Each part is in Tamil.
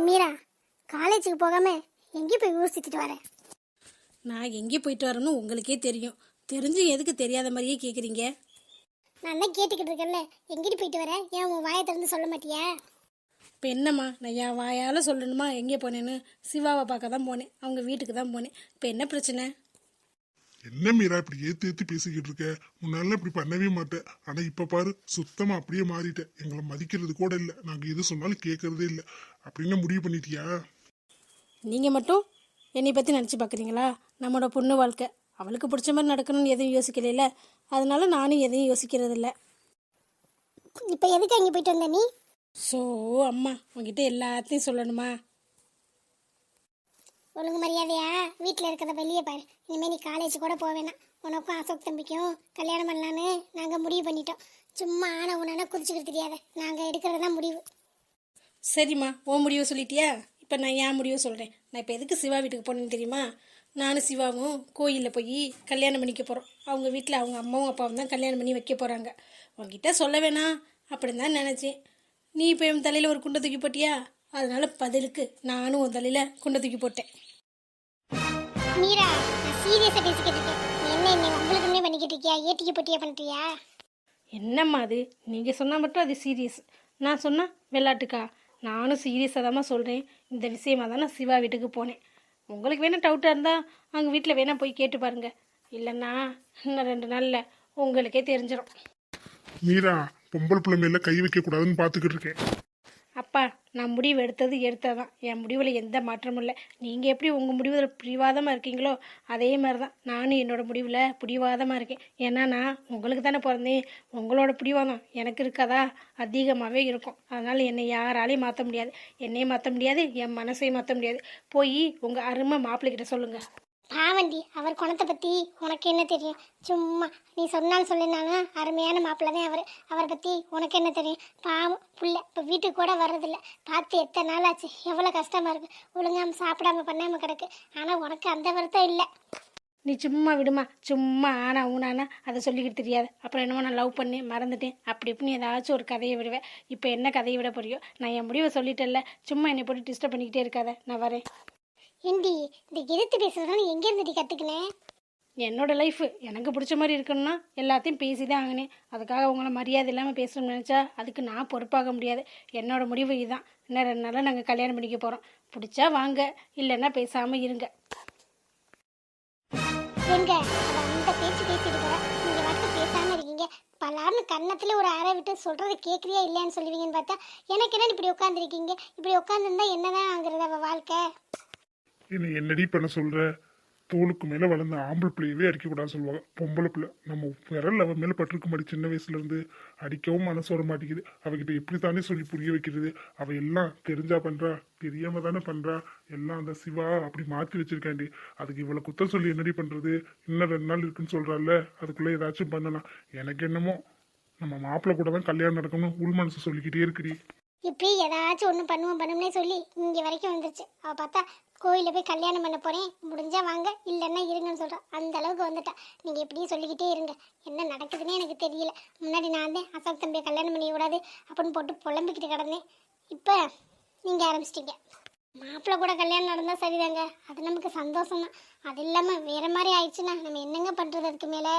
மீரா, காலேஜுக்கு போகாம எங்கே போய் ஊர் சுத்திட்டு வரேன்? நான் எங்கே போயிட்டு வரேன்னு உங்களுக்கே தெரியும். தெரிஞ்சு எதுக்கு தெரியாத மாதிரியே கேட்குறீங்க? நான் தான் கேட்டுக்கிட்டு இருக்கேன்ல, எங்கிட்டு போயிட்டு வரேன்? ஏன் உன் வாயை திறந்து சொல்ல மாட்டியா? இப்போ என்னம்மா, நான் என் வாயால் சொல்லணுமா எங்கே போனேன்னு? சிவாவை பார்க்க தான் போனேன், அவங்க வீட்டுக்கு தான் போனேன். இப்போ என்ன பிரச்சனை? என்ன மீரா இப்படி ஏத்து ஏத்து பேசிக்கிட்டு இருக்க? முன்னால இப்படி பண்ணவே மாட்டேன். ஆனா இப்ப பாரு, சுத்தமா அப்படியே மாறிட்டேன். எங்களை மதிக்கிறது கூட இல்ல, நாங்க எது சொன்னாலும் கேட்கறதே இல்ல அப்படின்னு முடிவு பண்ணிட்டியா? நீங்கள் மட்டும் என்னை பற்றி நினச்சி பார்க்குறீங்களா? நம்மளோட பொண்ணு வாழ்க்கை அவளுக்கு பிடிச்ச மாதிரி நடக்கணும்னு எதுவும் யோசிக்கல, அதனால நானும் எதையும் யோசிக்கிறதில்ல. இப்போ எதுக்கு அங்கே போயிட்டு வந்த நீ? ஸோ அம்மா, உங்ககிட்ட எல்லாத்தையும் சொல்லணுமா? ஒழுங்கு மரியாதையா வீட்டில் இருக்கிறத வெளியே பாரு. இனிமேல் நீ காலேஜ் கூட போவேணாம். உனக்கும் அசோக் தம்பிக்கும் கல்யாணம் பண்ணலான்னு நாங்கள் முடிவு பண்ணிட்டோம். சும்மா ஆன உனா குதிச்சுக்கிட்டு தெரியாத, நாங்கள் எடுக்கிறது தான் முடிவு. சரிம்மா, உன் முடிவை சொல்லிட்டியா? இப்போ நான் என் முடிவை சொல்கிறேன். நான் இப்போ எதுக்கு சிவா வீட்டுக்கு போனேன்னு தெரியுமா? நானும் சிவாவும் கோயிலில் போய் கல்யாணம் பண்ணிக்க போகிறோம். அவங்க வீட்டில் அவங்க அம்மாவும் அப்பாவும் தான் கல்யாணம் பண்ணி வைக்க போகிறாங்க. உங்ககிட்ட சொல்ல வேணாம் அப்படின்னு தான் நினச்சேன். நீ இப்போ என் தலையில் ஒரு குண்டை தூக்கி போட்டியா? அதனால பதிலுக்கு நானும் உன் தலையில் குண்டை தூக்கி போட்டேன். மீரா, நான் சீரியஸாக பேசிக்கிட்டு இருக்கேன். நீ என்ன உங்களுக்குன்னே பண்ணிக்கிட்டு இருக்கியா? ஏட்டிக்கு போட்டியா பண்ணுறியா? என்னம்மா அது? நீங்கள் சொன்னால் மட்டும் அது சீரியஸ், நான் சொன்னால் விளையாட்டுக்கா? நானும் சீரியஸாக தாம்மா சொல்கிறேன். இந்த விஷயமாக தான் நான் சிவா வீட்டுக்கு போனேன். உங்களுக்கு வேணால் டவுட்டாக இருந்தால் அவங்க வீட்டில் வேணால் போய் கேட்டு பாருங்கள். இல்லைன்னா இன்னும் 2 நாளில் உங்களுக்கே தெரிஞ்சிடும். மீரா, பொம்பளை பிள்ளை மேல கை வைக்க கூடாதுன்னு பாத்துக்கிட்டு இருக்கேன். அப்பா, நான் முடிவு எடுத்ததான். என் முடிவில் எந்த மாற்றமும் இல்லை. நீங்கள் எப்படி உங்கள் முடிவில் பிடிவாதமாக இருக்கீங்களோ அதே மாதிரி தான் நானும் என்னோடய முடிவில் பிடிவாதமாக இருக்கேன். ஏன்னா நான் உங்களுக்கு தானே பிறந்தேன். உங்களோட பிடிவாதம் எனக்கு இருக்காதா? அதிகமாகவே இருக்கும். அதனால் என்னை யாராலையும் மாற்ற முடியாது. என்னையும் மாற்ற முடியாது, என் மனசையும் மாற்ற முடியாது. போய் உங்கள் அருமை மாப்பிள்ளைகிட்ட சொல்லுங்கள். பாவண்டி, அவர் குணத்தை பற்றி உனக்கு என்ன தெரியும்? சும்மா நீ சொன்னாலும் சொல்லினாலும் அருமையான மாப்பிள்ளை தான் அவர். அவரை பற்றி உனக்கு என்ன தெரியும்? பாவம் புள்ள இப்போ வீட்டுக்கு கூட வர்றதில்ல. பார்த்து எத்தனை நாள் ஆச்சு, எவ்வளோ கஷ்டமாக இருக்குது. ஒழுங்காமல் சாப்பிடாம பண்ணாமல் கிடக்கு. ஆனால் உனக்கு அந்த வருத்தம் இல்லை. நீ சும்மா விடுமா. சும்மா ஆனா ஊனானா அதை சொல்லிக்கிட்டு தெரியாது. அப்புறம் என்னமோ நான் லவ் பண்ணி மறந்துட்டேன் அப்படி இப்படின்னு ஏதாச்சும் ஒரு கதையை விடுவேன். இப்போ என்ன கதையை விட போறியோ? நான் என் முடிவை சொல்லிட்டேன்ல, சும்மா என்னை போட்டு டிஸ்டர்ப் பண்ணிக்கிட்டே இருக்காத. நான் வரேன். ஏண்டி, இந்த எதிர்த்து பேசுறதுனால எங்கேருந்து கற்றுக்கினேன்? என்னோட லைஃப் எனக்கு பிடிச்ச மாதிரி இருக்கணும்னா எல்லாத்தையும் பேசி தான் ஆகினேன். அதுக்காக உங்களை மரியாதை இல்லாமல் பேசணும்னு நினச்சா அதுக்கு நான் பொறுப்பாக முடியாது. என்னோட முடிவு இதுதான். இன்னும் 2 நாளில் நாங்கள் கல்யாணம் பண்ணிக்க போகிறோம். பிடிச்சா வாங்க, இல்லைன்னா பேசாமல் இருங்க. எங்க அந்த பேச்சு பேசிட்டு போற, நீங்க வந்து பேசாம இருக்கீங்க. பலார்னு கன்னத்துல ஒரு அறை விட்டு சொல்றது கேட்குறியா இல்லையான்னு சொல்லுவீங்கன்னு பார்த்தா எனக்கு என்ன இப்படி உட்காந்துருக்கீங்க? இப்படி உட்காந்துருந்தா என்னதான் ஆகுறது அவ வாழ்க்கை? என்னடி பண்ண சொல்ற? தோளுக்கு மேல வளர்ந்த ஆம்பளை பிள்ளையவே அடிக்க கூடாது சொல்லுவாங்க. பொம்பளை பிள்ளை நம்ம விரல் அவ மேல பட்டிருக்க மாட்டி. சின்ன வயசுல இருந்து அடிக்கவும் மனசு வர மாட்டேங்குது. அவகிட்ட எப்படி தானே சொல்லி புரிய வைக்கிறது? அவ எல்லாம் தெரிஞ்சா பண்றா, தெரியாம தானே பண்றா. எல்லாம் அந்த சிவா அப்படி மாத்தி வச்சிருக்காண்டி. அதுக்கு இவ்வளவு குத்தம் சொல்லி என்னடி பண்றது? இன்னும் 2 நாள் இருக்குன்னு சொல்றால, அதுக்குள்ள ஏதாச்சும் பண்ணலாம். எனக்கு என்னமோ நம்ம மாப்பிள்ளை கூட தான் கல்யாணம் நடக்கணும் உள் மனசு சொல்லிக்கிட்டே இருக்குடி. இப்படி ஏதாச்சும் ஒன்று பண்ணுவோம்னே சொல்லி இங்கே வரைக்கும் வந்துருச்சு. அவள் பார்த்தா கோயிலில் போய் கல்யாணம் பண்ண போகிறேன், முடிஞ்சா வாங்க இல்லைன்னா இருங்கன்னு சொல்கிறான். அந்த அளவுக்கு வந்துட்டா. நீங்கள் எப்படியும் சொல்லிக்கிட்டே இருங்க, என்ன நடக்குதுன்னே எனக்கு தெரியல. முன்னாடி நான் தான் அசோக் தம்பியை கல்யாணம் பண்ணிக்கூடாது அப்படின்னு போட்டு புலம்பிக்கிட்டு கிடந்தேன். இப்போ நீங்கள் ஆரம்பிச்சிட்டிங்க. மாப்பிள்ளை கூட கல்யாணம் நடந்தால் சரிதாங்க, அது நமக்கு சந்தோஷம் தான். அது இல்லாமல் வேறு மாதிரி ஆயிடுச்சுன்னா நம்ம என்னங்க பண்ணுறது? அதுக்கு மேலே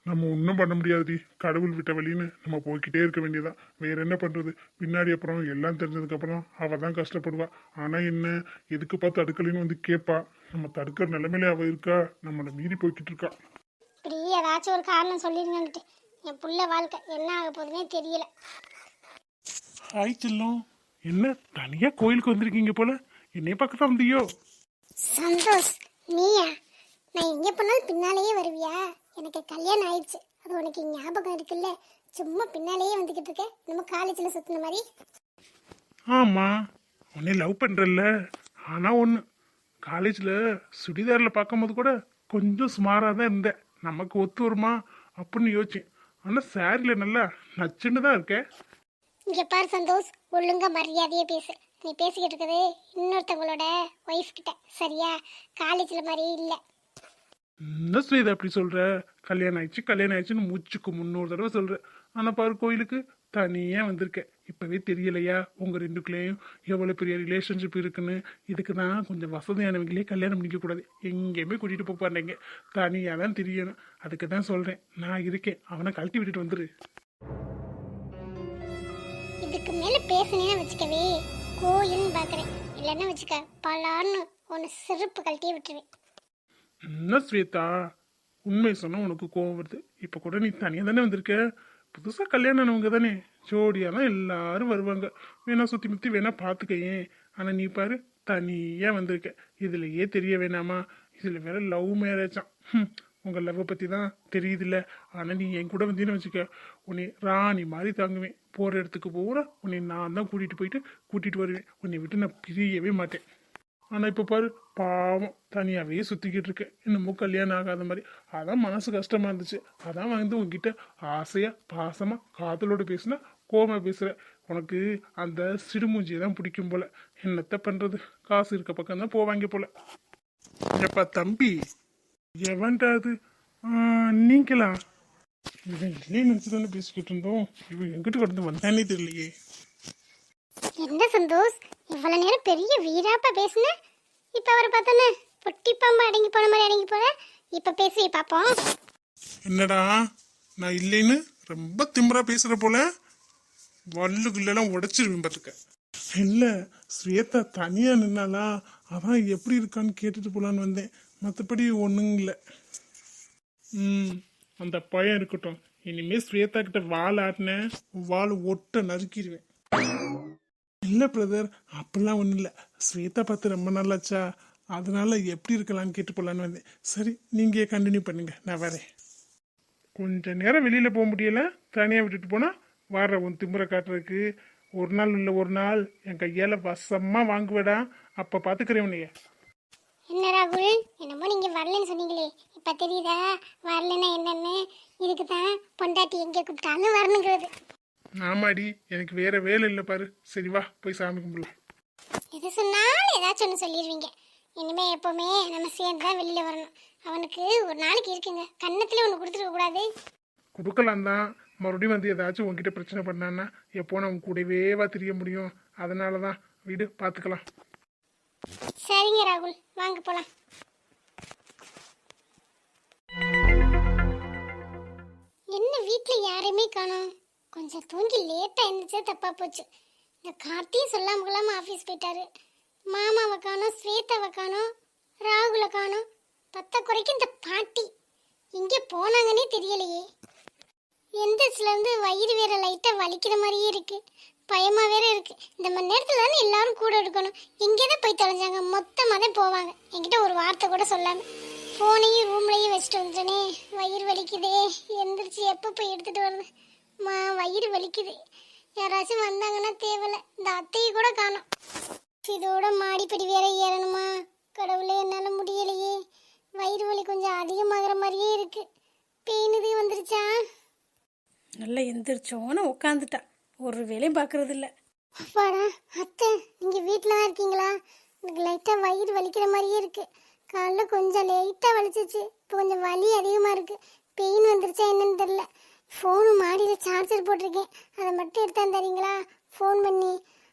நம்ம ஒன்றும் பண்ண முடியாதுடி. கடவுள் விட்ட வழின்னு நம்ம போய்கிட்டே இருக்க வேண்டியதான். வேற என்ன பண்றது? பின்னாடி அப்புறம் எல்லாம் தெரிஞ்சதுக்கு அப்புறம் அவ தான் கஷ்டப்படுவா. ஆனா என்ன, எதுக்கு பார்த்து தடுக்கலைன்னு வந்து கேட்பா. நம்ம தடுக்கிற நிலைமையில அவ இருக்கா, நம்மளை மீறி போய்கிட்டு இருக்கா. இப்படி ஏதாச்சும் ஒரு காரணம் சொல்லிருங்கன்னுட்டு என் புள்ள வாழ்க்கை என்ன ஆக போகுதுன்னே தெரியல. ஹாய் செல்லம், என்ன தனியா கோயிலுக்கு வந்திருக்கீங்க போல? என்னைய பக்கத்துல வந்தியோ? சந்தோஷ், நீயா? நான் எங்கே போனாலும் பின்னாலேயே வருவியா? எனக்கு கல்யாணம் ஆயிடுச்சு, அது உனக்கு ஞாபகம் இருக்குல்ல? சும்மா பின்னாலேயே வந்துக்கிட்டு இருக்க, நம்ம காலேஜில் சுற்றின மாதிரி. ஆமா, உன்னை லவ் பண்றல்ல. ஆனா ஒன்று, காலேஜில் சுடிதாரில் பார்க்கும்போது கூட கொஞ்சம் சுமாராக தான் இருந்தேன். நமக்கு ஒத்து வருமா அப்படின்னு யோசிச்சேன். ஆனால் சாரியில் நல்லா நச்சுன்னு தான் இருக்கேன். இங்கே பாரு சந்தோஷ், ஒழுங்கா மரியாதையே பேசு. நீ பேசிக்கிட்டு இருக்கிறது இன்னொருத்தவங்களோட ஒய்ஃப் கிட்ட, சரியா? காலேஜில் மாதிரி இல்லை. என்ன ஸ்ரீதா அப்படி சொல்ற? கல்யாணம் ஆயிடுச்சுன்னு மூச்சுக்கு 300 தடவை சொல்ற. ஆனா பாரு, கோயிலுக்கு தனியாக வந்திருக்க. இப்போவே தெரியலையா உங்கள் ரெண்டுக்குள்ளேயும் எவ்வளோ பெரிய ரிலேஷன்ஷிப் இருக்குன்னு? இதுக்கு தான் கொஞ்சம் வசதியானவங்களே கல்யாணம் பண்ணிக்கக்கூடாது. எங்கேயுமே கூட்டிகிட்டு போக மாட்டேங்க. தனியாக தான் தெரியணும். அதுக்கு தான் சொல்கிறேன், நான் இருக்கேன். அவனை கழட்டி விட்டுட்டு வந்துரு. இதுக்கு மேல பேசுனேன்னு வச்சுக்கவே கோயில்னு பாக்குறேன். இல்லைன்னா வச்சுக்க பலான்னு ஒன்னு செருப்பு கழட்டியே விட்டுருவேன். என்ன ஸ்வேதா, உண்மை சொன்னால் உனக்கு கோவம் வருது. இப்போ கூட நீ தனியாக தானே வந்திருக்க. புதுசாக கல்யாணம் ஆனவங்க தானே, ஜோடியாக தான் எல்லாரும் வருவாங்க. வேணா சுற்றி முற்றி வேணா பார்த்துக்கையேன். ஆனால் நீ பாரு, தனியாக வந்திருக்க. இதுலையே தெரிய வேணாமா? இதில் வேற லவ் மேரேஜாம். உங்கள் லவ்வை பற்றி தான் தெரியுதுல்ல. ஆனால் நீ என் கூட வந்தீன்னு வச்சுக்க, உன்னை ராணி மாதிரி தாங்குவேன். போகிற இடத்துக்கு போகிற உன்னை நான் தான் கூட்டிகிட்டு வருவேன். உன்னை விட்டு நான் பிரியவே மாட்டேன். ஆனால் இப்போ பாரு, பாவம் தனியாகவே சுற்றிக்கிட்டு இருக்கேன். இன்னமும் கல்யாணம் ஆகாத மாதிரி. அதான் மனசு கஷ்டமாக இருந்துச்சு. அதான் வந்து உங்ககிட்ட ஆசையாக பாசமாக காதலோடு பேசுனா கோவமாக பேசுகிற. உனக்கு அந்த சிடுமூஞ்சியை தான் பிடிக்கும் போல. என்னத்த பண்ணுறது, காசு இருக்க பக்கம் தான் போவாங்க போல. எப்பா தம்பி, எவன்டா அது? நீங்களா? இவன் இல்லையே நினச்சி தானே பேசிக்கிட்டு இருந்தோம். இவன் எங்கிட்ட கடந்து வந்தானே தெரியலையே. என்ன சந்தோஷ், இவ்வளவு நேரம் பெரிய வீராப்பா பேசுன, இப்ப அவரை பார்த்தோன்னே பொட்டி பாம்பா அடங்கி போன மாதிரி அடங்கி போற. இப்ப பேசி பாப்போம். என்னடா நான் இல்லைன்னு ரொம்ப திமிரா பேசுற போல? வல்லுக்குள்ளெல்லாம் உடைச்சிருவேன் பார்த்துக்க. இல்லை, ஸ்வேதா தனியா நின்னாலா, அதான் எப்படி இருக்கான்னு கேட்டுட்டு போலான்னு வந்தேன். மற்றபடி ஒன்றும் இல்லை. அந்த பையன் இருக்கட்டும். இனிமே ஸ்வேதா கிட்ட வால் ஆட்டினேன், வால் ஒட்ட நறுக்கிடுவேன். இல்லை பிரதர், அப்படிலாம் ஒன்றும் இல்லை. ஸ்வேதா பார்த்து ரொம்ப நல்லாச்சா, அதனால எப்படி இருக்கலான்னு கேட்டு போலான்னு வந்தேன். சரி, நீங்கள் கண்டினியூ பண்ணுங்க, நான் வரேன். கொஞ்ச நேரம் வெளியில் போக முடியல, தனியாக விட்டுட்டு போனால் வர உன் திமுறை காட்டுறதுக்கு. ஒரு நாள் இல்லை ஒரு நாள் என் கையால் வசமாக வாங்குவேடா. அப்போ பார்த்துக்கிறேன் உன்னைய. என்ன ராகுல், என்னமோ நீங்க வரலன்னு சொன்னீங்களே, இப்ப தெரியுதா வரலன்னா என்னன்னு? இதுக்கு தான் பொண்டாட்டி எங்க கூப்பிட்டாலும் வரணுங்கிறது. ஆமாடி, எனக்கு வேற வேலை இல்லை பாரு. சரி வா, போய் சாமி கும்பிடலாம். எது சொன்னாலும் ஏதாச்சும் ஒன்று சொல்லிடுவீங்க. இனிமே எப்பவுமே நம்ம சேர்ந்து தான் வெளியில வரணும். அவனுக்கு ஒரு நாளைக்கு இருக்குங்க, கன்னத்துல ஒன்று கொடுத்துருக்க கூடாது. கொடுக்கலாம் தான், மறுபடியும் வந்து ஏதாச்சும் உங்ககிட்ட பிரச்சனை பண்ணான்னா எப்போ நான் உன் கூடவே வா தெரிய முடியும். அதனால தான் வீடு பார்த்துக்கலாம். சரிங்க ராகுல், வாங்க போலாம். என்ன வீட்டுல யாரையுமே காணோம்? கொஞ்சம் தூங்கி லேட்டா எழுந்துச்சா தப்பா போச்சு. இந்த கார்த்தியும் சொல்லாம கொள்ளாம ஆஃபீஸ் போயிட்டாரு. மாமாவை காணோம், ஸ்வேதாவை காணோம், ராகுலை காணோம். பத்த குறைக்கு இந்த பாட்டி எங்கே போனாங்கன்னே தெரியலையே. எந்திரிச்சுல இருந்து வயிறு வேற லைட்டா வலிக்கிற மாதிரியே இருக்கு, பயமா வேற இருக்கு. இந்த மணி நேரத்துல தானே எல்லாரும் கூட இருக்கணும். எங்கேதான் போய் தொலைஞ்சாங்க? மொத்தமாக தான் போவாங்க. என்கிட்ட ஒரு வார்த்தை கூட சொல்லாம ஃபோனையும் ரூம்லையும் வச்சுட்டு வந்துட்டேனே. வயிறு வலிக்குதே, எந்திரிச்சு எப்போ போய் எடுத்துட்டு வருது? வயிறு வலிக்குது. யாராச்சும் வந்தாங்கன்னா தேவையில்ல. இந்த அத்தையை கூட காணோம். இதோட மாடிப்படி வேற ஏறணுமா? கடவுளே, என்னால் முடியலையே. வயிறு வலி கொஞ்சம் அதிகமாகிற மாதிரியே இருக்கு. பெயினுது வந்துருச்சா? நல்லா எந்திரிச்சோன்னு உட்காந்துட்டா, ஒரு வேலையும் பார்க்கறது இல்லை. அப்பாடா, அத்தை நீங்கள் வீட்டில் தான் இருக்கீங்களா? எனக்கு லைட்டாக வயிறு வலிக்கிற மாதிரியே இருக்கு. காலைல கொஞ்சம் லைட்டாக வலிச்சிச்சு, இப்போ கொஞ்சம் வலி அதிகமாக இருக்கு. பெயின் வந்துருச்சா என்னன்னு தெரில. ஃபோனு மாடியில் சார்ஜர் போட்டிருக்கேன், அதை மட்டும் எடுத்தாந்து தரீங்களா? ஃபோன் பண்ணி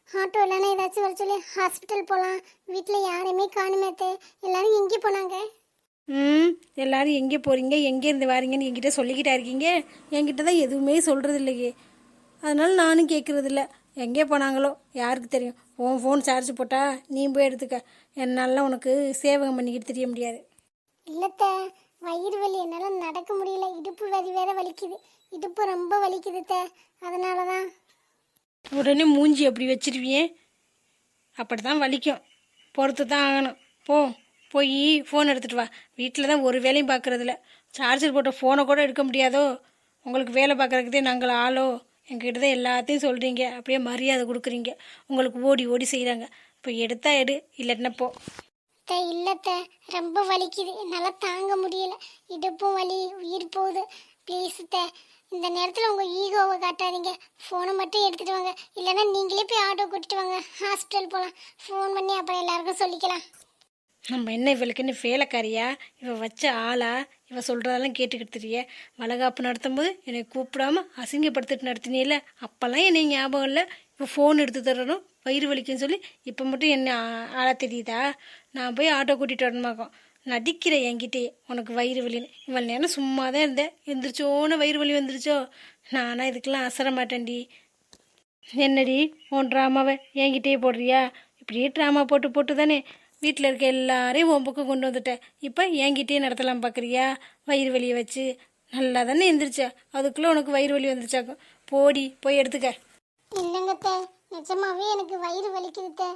ஆட்டோ இல்லைன்னா ஏதாச்சும் வர சொல்லி ஹாஸ்பிட்டல் போகலாம். வீட்டில் யாரையுமே காணுமேத்தே, எல்லாரும் எங்கே போனாங்க? எல்லாரும் எங்கே போகிறீங்க, எங்கேருந்து வாரீங்கன்னு என்கிட்ட சொல்லிக்கிட்டா இருக்கீங்க. என்கிட்ட தான் எதுவுமே சொல்கிறது இல்லையே. அதனால நானும் கேட்குறதில்ல. எங்கே போனாங்களோ யாருக்கு தெரியும். உன் ஃபோன் சார்ஜ் போட்டா நீ போய் எடுத்துக்க. என்னால் உனக்கு சேவகம் பண்ணிக்கிட்டு தெரிய முடியாது. இல்லத்த, வயிறு வலி, என்னால் நடக்க முடியல. இடுப்பு வலி வேற வலிக்குது, இடுப்பு ரொம்ப வலிக்குதுத்த. அதனால தான். உடனே மூஞ்சி அப்படி வச்சிருவியே, அப்படி தான் வலிக்கும். பொறுத்து தான் ஆகணும். போய் ஃபோன் எடுத்துகிட்டு வா. வீட்டில் தான் ஒரு வேலையும் பார்க்குறதில்ல. சார்ஜர் போட்ட ஃபோனை கூட எடுக்க முடியாதோ? உங்களுக்கு வேலை பார்க்குறதுக்கே நாங்கள் ஆளோ? எங்ககிட்ட தான் எல்லாத்தையும் சொல்கிறீங்க, அப்படியே மரியாதை கொடுக்குறீங்க. உங்களுக்கு ஓடி ஓடி செய்கிறாங்க. இப்போ எடுத்தா எடு, இல்லைன்னா போ. இல்லத்த, ரொம்ப வலிக்குது, என்னால் தாங்க முடியல. இடுப்பும் வலி, உயிர் போகுது. ப்ளீஸ் த, இந்த நேரத்தில் உங்கள் ஈகோவை காட்டாதீங்க. ஃபோனை மட்டும் எடுத்துகிட்டு வாங்க. இல்லைன்னா நீங்களே போய் ஆட்டோ கூட்டிட்டு வாங்க, ஹாஸ்பிட்டல் போகலாம். ஃபோன் பண்ணி அப்புறம் எல்லாருக்கும் சொல்லிக்கலாம். நம்ம என்ன இவளுக்கு என்ன வேலைக்காரியா? இவ வச்ச ஆளா? இவ சொல்கிறதெல்லாம் கேட்டுக்கிட்டு தெரிய வளகாப்பு நடத்தும் போது என்னை கூப்பிடாம அசிங்கப்படுத்திட்டு நடத்தினியில அப்போல்லாம் என்னை ஞாபகம் இல்லை. இப்போ ஃபோன் எடுத்து தரணும் வயிறு வலிக்குன்னு சொல்லி இப்போ மட்டும் என்ன ஆள தெரியுதா? நான் போய் ஆட்டோ கூட்டிகிட்டு வரணுமாக்கும். நடிக்கிற என்கிட்டே உனக்கு வயிறு வலின்னு. இவ்வளோ நேரம் சும்மா தான் இருந்தேன், எந்திரிச்சோன்னு வயிறு வலி வந்துருச்சோ. நானா இதுக்கெல்லாம் அசர மாட்டேன்டி. என்னடி உன் ட்ராமாவை என்கிட்டயே போடுறியா? இப்படியே ட்ராமா போட்டு போட்டு தானே வீட்டில் இருக்க எல்லாரையும் உன் பக்கம் கொண்டு வந்துட்டேன். இப்போ என்கிட்டயே நடத்தலாம் பார்க்குறியா? வயிறு வலியை வச்சு நல்லா தானே எந்திரிச்சா, அதுக்குள்ளே உனக்கு வயிறு வலி வந்துருச்சாக்கும். போடி போய் எடுத்துக்க. இல்லைங்க அத்தை, நிஜமாவே எனக்கு வயிறு வலிக்குது அத்தை.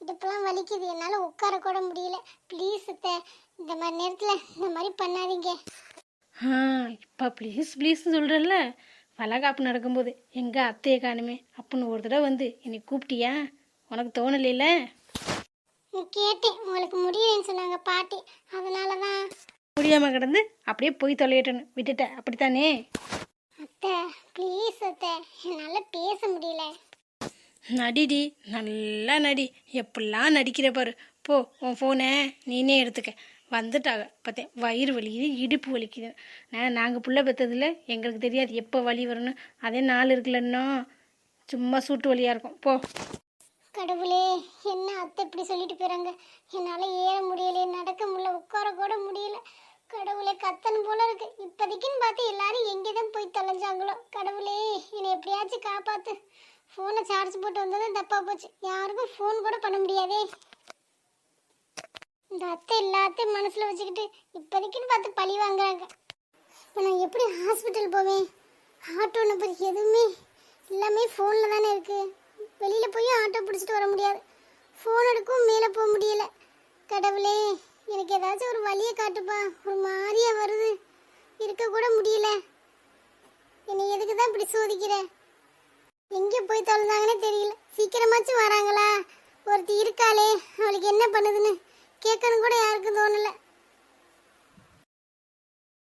இடுப்பெல்லாம் வலிக்குது, என்னால் உட்கார கூட முடியல. ப்ளீஸ் அத்தை, இந்த மாதிரி நேரத்தில் இந்த மாதிரி பண்ணாதீங்க. இப்போ ப்ளீஸ் ப்ளீஸ்ன்னு சொல்கிறல்ல. வளகாப்பு நடக்கும்போது எங்கள் அத்தையை காணுமே அப்படின்னு ஒரு தடவை வந்து என்னை கூப்பிட்டியா? உனக்கு தோணலைல? கேட்டேன், உங்களுக்கு முடியலன்னு சொன்னாங்க பாட்டி, அதனால தான். முடியாமல் கிடந்து அப்படியே போய் தொலையட்டேன்னு விட்டுட்டேன், அப்படித்தானே? அத்தை ப்ளீஸ் அத்தை, என்னால் பேச முடியல. நடிடி, நல்லா நடி. எப்படிலாம் நடிக்கிற பாரு. போ, உன் ஃபோனை நீனே எடுத்துக்க. வந்துட்டாங்க பார்த்தேன், வயிறு வலிக்குது, இடுப்பு வலிக்குது. நாங்கள் புள்ள பெற்றதில்ல, எங்களுக்கு தெரியாது எப்போ வலி வரும்னு. அதே நாள் இருக்குல்லன்னா சும்மா சூட்டு வலியாக இருக்கும். போ. கடவுளே, என்ன அத்தை இப்படி சொல்லிட்டு போகிறாங்க. என்னால் ஏற முடியல, நடக்க முடியல, உட்கார கூட முடியல. கடவுளே, கத்தன் போல இருக்கு. இப்போதைக்குன்னு பார்த்து எல்லாரும் எங்கே தான் போய் தொலைஞ்சாங்களோ. கடவுளே, என்னை எப்படியாச்சும் காப்பாற்று. ஃபோனை சார்ஜ் போட்டு வந்ததும் தப்பாக போச்சு, யாருக்கும் ஃபோன் கூட பண்ண முடியாதே. இந்த அத்தை எல்லாத்தையும் மனசில் வச்சுக்கிட்டு இப்போதைக்குன்னு பார்த்து பழி வாங்குறாங்க. இப்போ நான் எப்படி ஹாஸ்பிட்டல் போவேன்? ஆட்டோ நம்பர் எதுவுமே எல்லாமே ஃபோனில் தானே இருக்குது. வெளியில் போய் ஆட்டோ பிடிச்சிட்டு வர முடியாது, ஃபோன் எடுக்கவும் மேலே போக முடியல. கடவுளே, எனக்கு ஏதாச்சும் ஒரு வழியை காட்டுப்பா. ஒரு மாதிரியா வருது, இருக்கக்கூட முடியல. என்னை எதுக்கு தான் இப்படி சோதிக்கிற? எங்கே போய் தொலைந்தாங்கன்னே தெரியல. சீக்கிரமாச்சும் வராங்களா? ஒருத்தி இருக்காளே, அவளுக்கு என்ன பண்ணுதுன்னு கேட்கணும் கூட யாருக்கும் தோணலை.